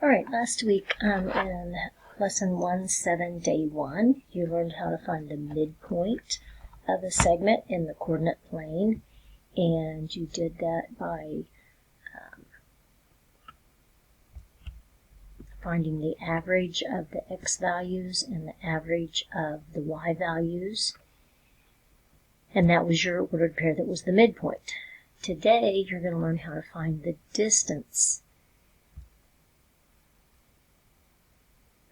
All right, last week in lesson 1-7, day 1, you learned how to find the midpoint of a segment in the coordinate plane, and you did that by finding the average of the x values and the average of the y values, and that was your ordered pair that was the midpoint. Today, you're going to learn how to find the distance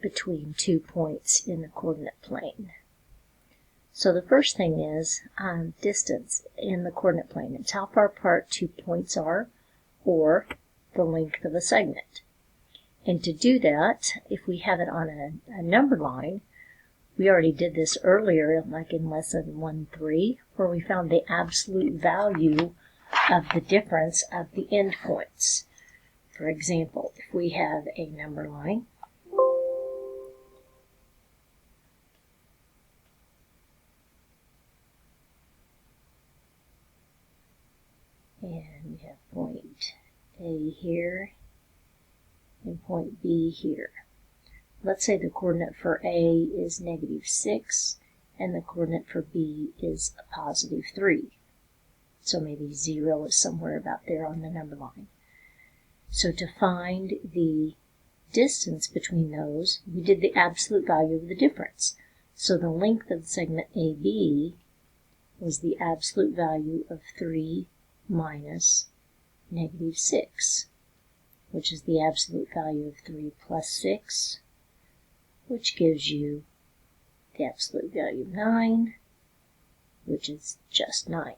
between 2 points in the coordinate plane. So the first thing is distance in the coordinate plane. It's how far apart 2 points are, or the length of a segment. And to do that, if we have it on a number line, we already did this earlier, like in lesson 1-3, where we found the absolute value of the difference of the endpoints. For example, if we have a number line, and we have point A here and point B here. Let's say the coordinate for A is -6 and the coordinate for B is a +3. So maybe 0 is somewhere about there on the number line. So to find the distance between those, we did the absolute value of the difference. So the length of the segment AB was the absolute value of 3 minus -6, which is the absolute value of 3 plus 6, which gives you the absolute value of 9, which is just 9.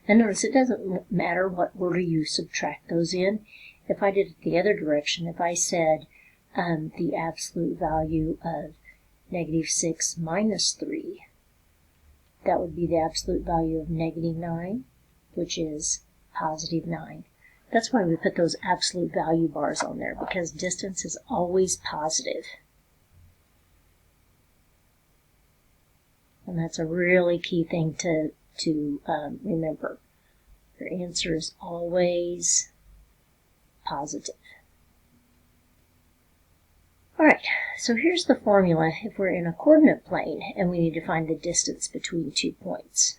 And notice it doesn't matter what order you subtract those in. If I did it the other direction, if I said the absolute value of -6 minus 3, that would be the absolute value of -9, which is +9. That's why we put those absolute value bars on there, because distance is always positive. And that's a really key thing to remember. Your answer is always positive. All right, so here's the formula if we're in a coordinate plane and we need to find the distance between 2 points.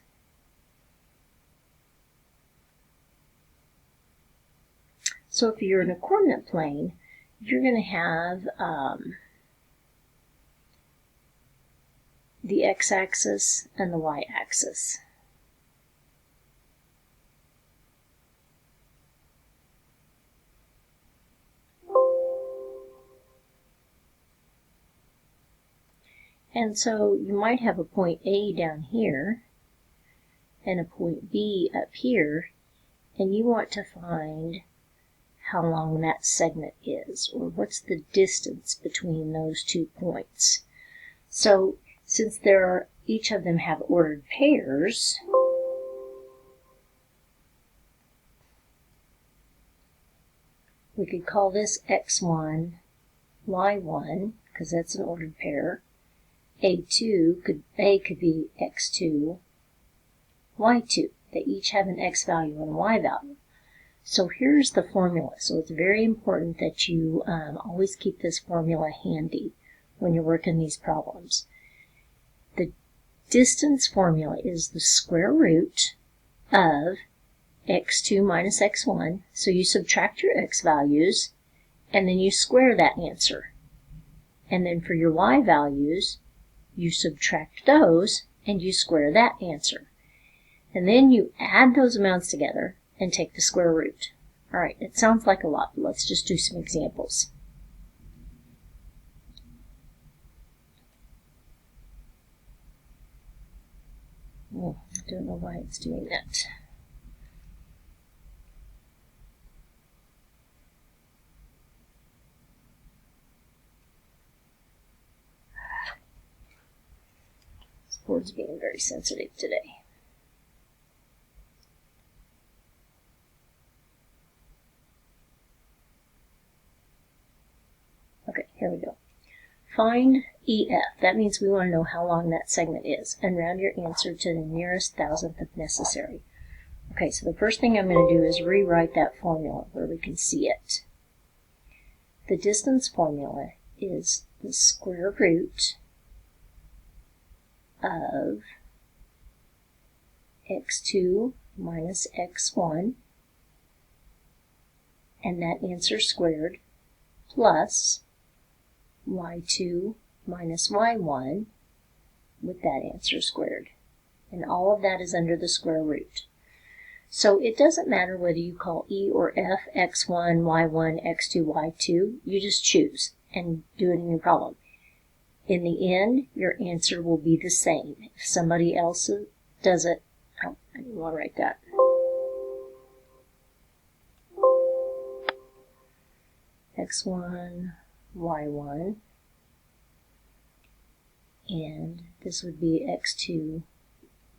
So if you're in a coordinate plane, you're going to have the x-axis and the y-axis. And so you might have a point A down here and a point B up here, and you want to find how long that segment is, or what's the distance between those 2 points. So since each of them have ordered pairs, we could call this x1, y1, because that's an ordered pair. A could be x2, y2. They each have an x value and a y value. So here's the formula. So it's very important that you always keep this formula handy when you're working these problems. The distance formula is the square root of x2 minus x1. So you subtract your x values, and then you square that answer. And then for your y values, you subtract those, and you square that answer. And then you add those amounts together and take the square root. All right, it sounds like a lot, but let's just do some examples. Oh, I don't know why it's doing that. This board's being very sensitive today. Okay, here we go. Find EF. That means we want to know how long that segment is, and round your answer to the nearest thousandth if necessary. Okay, so the first thing I'm going to do is rewrite that formula where we can see it. the distance formula is the square root of x2 minus x1, and that answer squared, plus y2 minus y1 with that answer squared. And all of that is under the square root. So it doesn't matter whether you call E or F x1, y1, x2, y2. You just choose and do it in your problem. In the end, your answer will be the same. If somebody else does it, oh, I didn't want to write that. x1, y1, and this would be x2,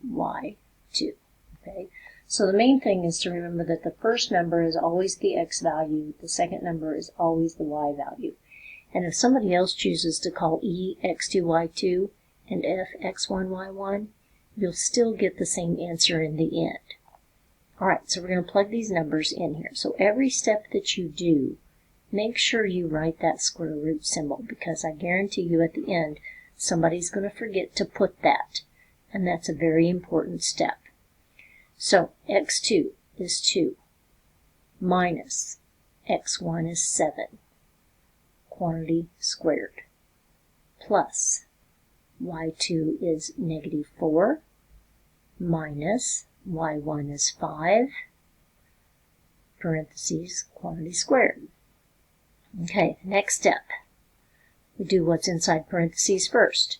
y2. Okay, so the main thing is to remember that the first number is always the x value, the second number is always the y value. And if somebody else chooses to call E x2, y2 and F x1, y1, you'll still get the same answer in the end. Alright, so we're going to plug these numbers in here. So every step that you do, make sure you write that square root symbol, because I guarantee you at the end somebody's going to forget to put that, and that's a very important step. So x2 is 2 minus x1 is 7, quantity squared, plus y2 is negative 4 minus y1 is 5, parentheses, quantity squared. Okay, next step. We do what's inside parentheses first.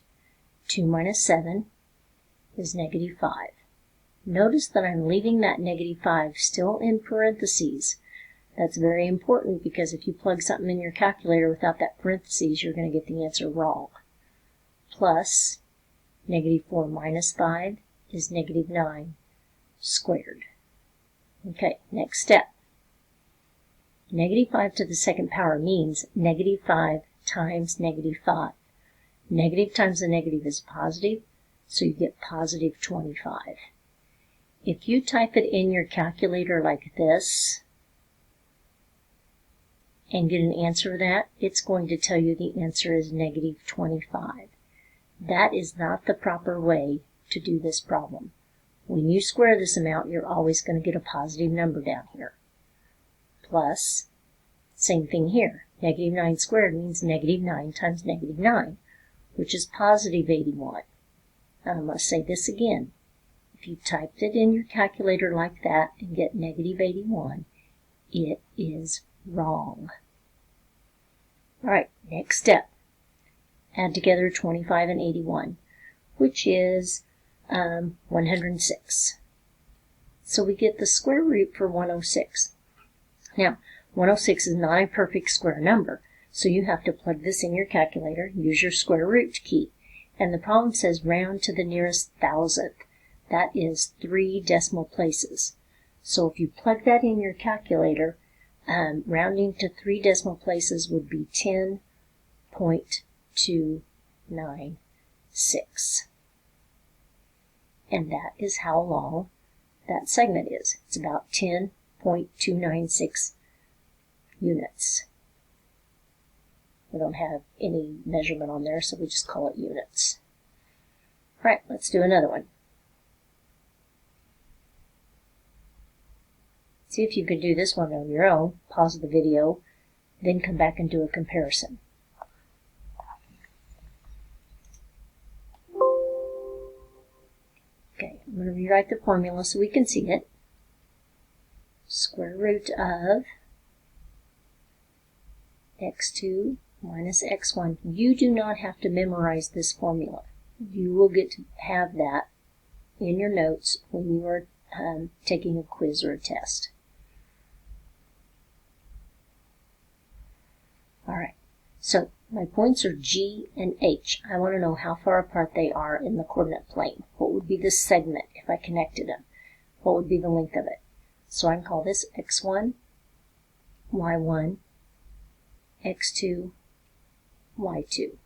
2 minus 7 is negative 5. Notice that I'm leaving that negative 5 still in parentheses. That's very important, because if you plug something in your calculator without that parentheses, you're going to get the answer wrong. Plus, negative 4 minus 5 is negative 9 squared. Okay, next step. Negative 5 to the second power means negative 5 times negative 5. Negative times a negative is positive, so you get positive 25. If you type it in your calculator like this and get an answer of that, it's going to tell you the answer is negative 25. That is not the proper way to do this problem. When you square this amount, you're always going to get a positive number down here. Plus, same thing here. Negative 9 squared means negative 9 times negative 9, which is positive 81. Now I'm going to say this again. If you typed it in your calculator like that and get negative 81, it is wrong. Alright, next step. Add together 25 and 81, which is 106. So we get the square root for 106. Now, 106 is not a perfect square number, so you have to plug this in your calculator, use your square root key. And the problem says round to the nearest thousandth. That is 3 decimal places. So if you plug that in your calculator, rounding to 3 decimal places would be 10.296. And that is how long that segment is. It's about 10.296 units. We don't have any measurement on there, so we just call it units. All right, let's do another one. See if you can do this one on your own. Pause the video, then come back and do a comparison. Okay, I'm going to rewrite the formula so we can see it. Square root of x2 minus x1. You do not have to memorize this formula. You will get to have that in your notes when you are taking a quiz or a test. Alright, so my points are G and H. I want to know how far apart they are in the coordinate plane. What would be the segment if I connected them? What would be the length of it? So I can call this x1, y1, x2, y2.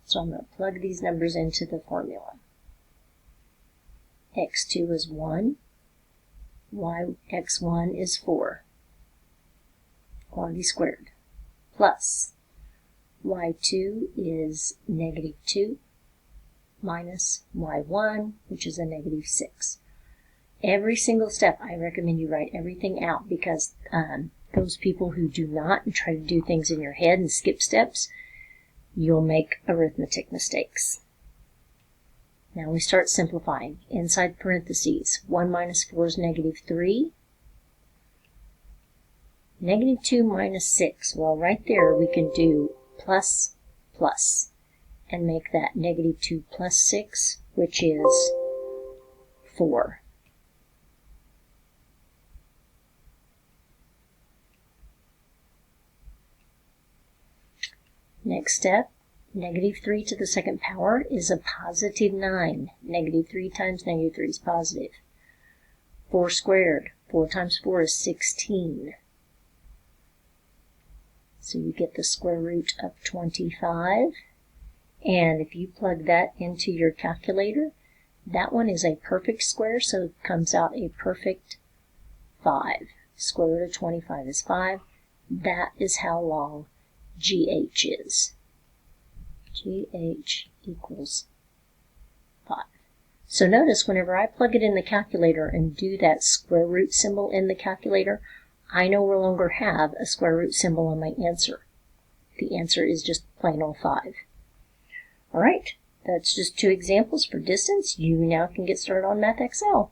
So I'm going to plug these numbers into the formula. x2 is 1, x1 is 4, quantity squared, plus y2 is negative 2 minus y1, which is a negative 6. Every single step, I recommend you write everything out, because those people who do not and try to do things in your head and skip steps, you'll make arithmetic mistakes. Now we start simplifying. Inside parentheses, 1 minus 4 is negative 3. Negative 2 minus 6. Well, right there we can do plus, plus, and make that negative 2 plus 6, which is 4. Next step, negative 3 to the second power is a positive 9. Negative 3 times negative 3 is positive. 4 squared. 4 times 4 is 16. So you get the square root of 25. And if you plug that into your calculator, that one is a perfect square, so it comes out a perfect 5. Square root of 25 is 5. That is how long GH is. GH equals 5. So notice whenever I plug it in the calculator and do that square root symbol in the calculator, I no longer have a square root symbol on my answer. The answer is just plain old 5. Alright, that's just 2 examples for distance. You now can get started on Math Excel.